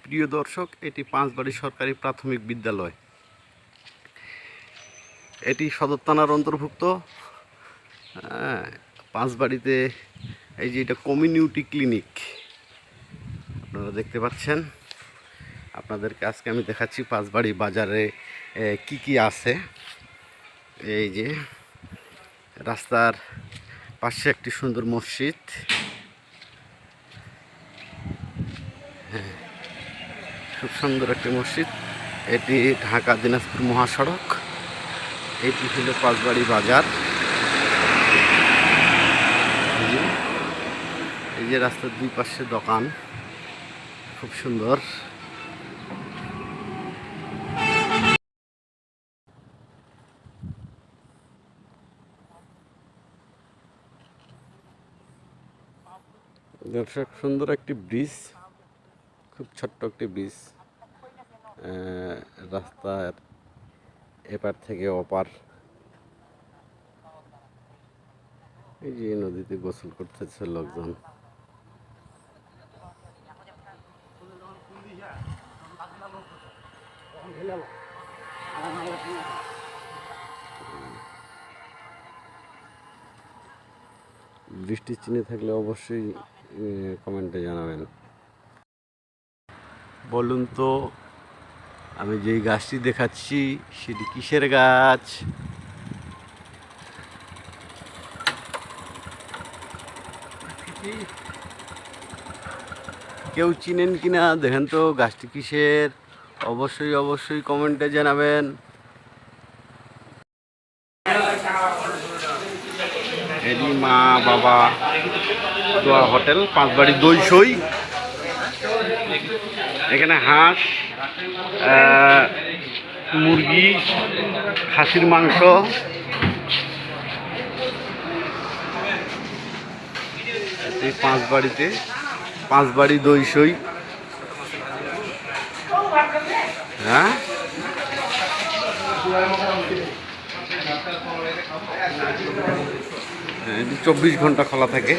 প্রিয় দর্শক, এটি পাঁচবাড়ি সরকারি প্রাথমিক বিদ্যালয়। এটি সদর থানার অন্তর্ভুক্ত। পাঁচবাড়িতে এই যে এটা কমিউনিটি ক্লিনিক আপনারা দেখতে পাচ্ছেন। আপনাদেরকে আজকে আমি দেখাচ্ছি পাঁচবাড়ি বাজারে কি কি আছে। এই যে রাস্তার পাশে একটি সুন্দর মসজিদ, খুব সুন্দর একটি মসজিদ। এটি ঢাকা দিনাজপুর মহাসড়ক। এটি হলো পাঁচবাড়ি বাজার। এই যে রাস্তার দুই পাশে দোকান, খুব সুন্দর। দর্শক, সুন্দর একটি ব্রিজ, খুব ছোট্ট একটি ব্রিজ। রাস্তার এপার থেকে ওপার। এই যে নদীতে গোসল করতেছে লোকজন। বৃষ্টি চিনে থাকলে অবশ্যই কমেন্টে জানাবেন। বলুন তো, আমি যেই গাছটি দেখাচ্ছি সেটি কিসের গাছ? কেউ চিনেন কিনা দেখেন তো, গাছটি কিসের? অবশ্যই অবশ্যই কমেন্টে জানাবেন। এটি মা বাবা দোয়া হোটেল, পাঁচবাড়ি দইসই। এখানে হাঁস, মুরগি, খাসির মাংস, এই পাঁচবাড়ি দইসই। হ্যাঁ, এটি 24 ঘন্টা খোলা থাকে।